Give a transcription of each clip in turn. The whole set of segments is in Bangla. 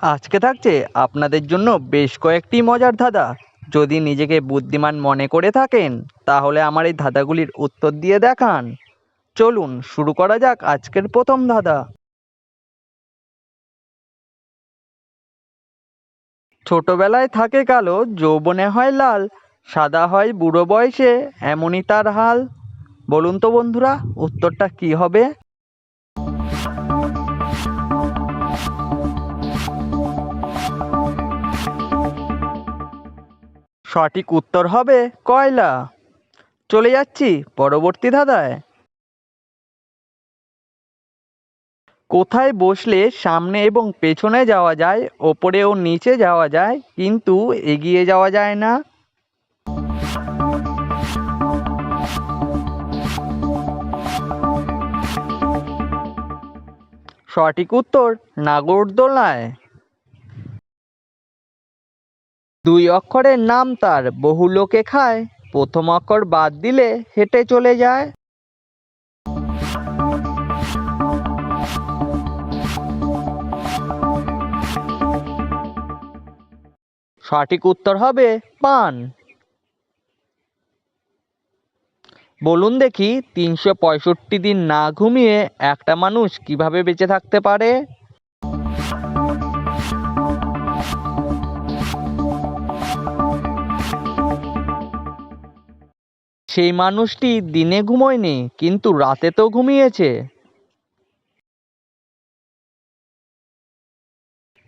আজকে থাকছে আপনাদের জন্য বেশ কয়েকটি মজার ধাঁধা। যদি নিজেকে বুদ্ধিমান মনে করে থাকেন তাহলে আমার এই ধাঁধাগুলির উত্তর দিয়ে দেখান। চলুন শুরু করা যাক আজকের প্রথম ধাঁধা। ছোটবেলায় থাকে কালো, যৌবনে হয় লাল, সাদা হয় বুড়ো বয়সে, এমনই তার হাল। বলুন তো বন্ধুরা, উত্তরটা কি হবে? সঠিক উত্তর হবে কয়লা। চলে যাচ্ছি পরবর্তী ধাঁধায়। কোথায় বসলে সামনে এবং পেছনে যাওয়া যায়, ওপরে ও নিচে যাওয়া যায়, কিন্তু এগিয়ে যাওয়া যায় না? সঠিক উত্তর নাগরদোলায়। দুই অক্ষরের নাম তার, বহু লোকে খায়, প্রথম অক্ষর বাদ দিলে হেঁটে চলে যায়। সঠিক উত্তর হবে পান। বলুন দেখি, 365 দিন না ঘুমিয়ে একটা মানুষ কিভাবে বেঁচে থাকতে পারে? সেই মানুষটি দিনে ঘুমোয়নি, কিন্তু রাতে তো ঘুমিয়েছে।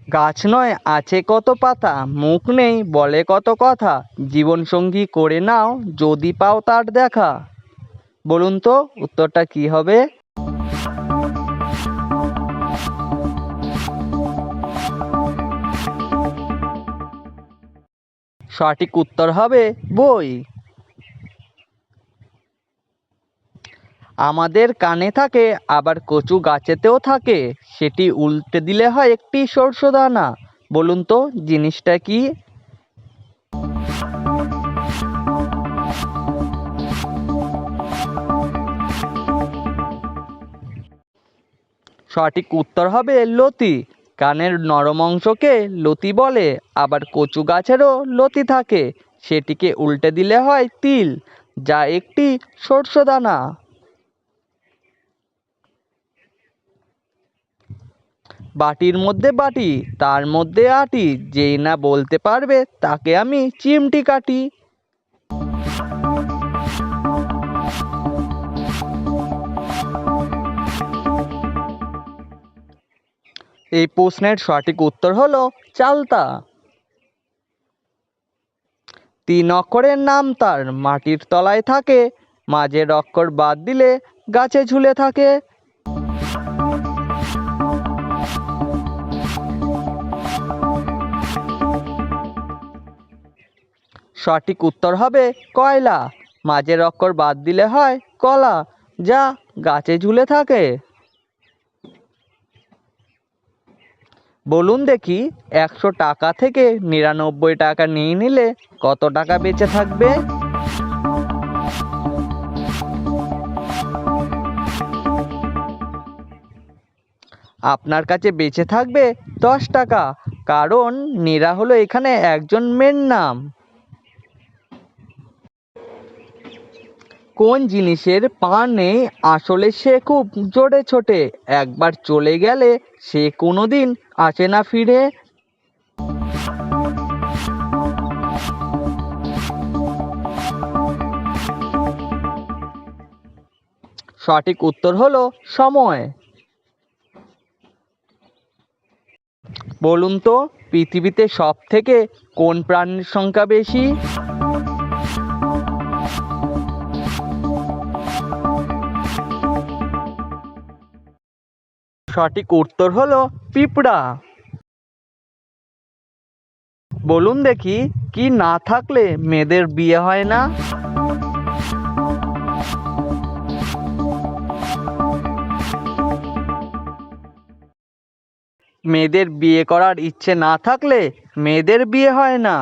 গাছ নয় আছে কত পাতা, মুখ নেই বলে কত কথা, জীবন সঙ্গী করে নাও যদি পাও তার দেখা। বলুন তো উত্তরটা কি হবে? সঠিক উত্তর হবে বই। আমাদের কানে থাকে, আবার কচু গাছেতেও থাকে, সেটি উল্টে দিলে হয় একটি শস্যদানা। বলুন তো জিনিসটা কি? সঠিক উত্তর হবে লতি। কানের নরম অংশকে লতি বলে, আবার কচু গাছেরও লতি থাকে, সেটিকে উল্টে দিলে হয় তিল, যা একটি শস্যদানা। বাটির মধ্যে বাটি, তার মধ্যে আটি, যেই না বলতে পারবে তাকে আমি চিমটি কাটি। এই প্রশ্নের সঠিক উত্তর হলো চালতা। তিন অক্ষরের নাম তার, মাটির তলায় থাকে, মাঝের অক্ষর বাদ দিলে গাছে ঝুলে থাকে। সঠিক উত্তর হবে কয়লা। মাঝের অক্ষর বাদ দিলে হয় কলা, যা গাছে ঝুলে থাকে। বলুন দেখি, 100 টাকা থেকে 99 টাকা নিয়ে নিলে কত টাকা বেঁচে থাকবে? আপনার কাছে বেঁচে থাকবে 10 টাকা, কারণ নীরা হলো এখানে একজন মেয়ের নাম। কোন জিনিসের পা নেই, আসলে সে খুব জোরে ছোটে, একবার চলে গেলে সে কোনোদিন আসে না ফিরে? সঠিক উত্তর হলো সময়। বলুন তো পৃথিবীতে সব থেকে কোন প্রাণীর সংখ্যা বেশি? সঠিক উত্তর হলো পিঁপড়া। বলুন দেখি, কি না থাকলে মেয়েদের বিয়ে হয় না? মেয়েদের বিয়ে করার ইচ্ছে না থাকলে মেয়েদের বিয়ে হয় না।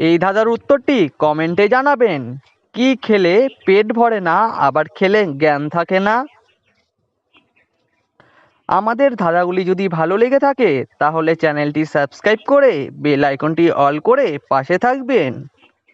এই ধাঁধার উত্তরটি কমেন্টে জানাবেন। কি খেলে পেট ভরে না, আবার খেলে জ্ঞান থাকে না? আমাদের ধাঁধাগুলি যদি ভালো লেগে থাকে তাহলে চ্যানেলটি সাবস্ক্রাইব করে বেল আইকনটি অল করে পাশে থাকবেন।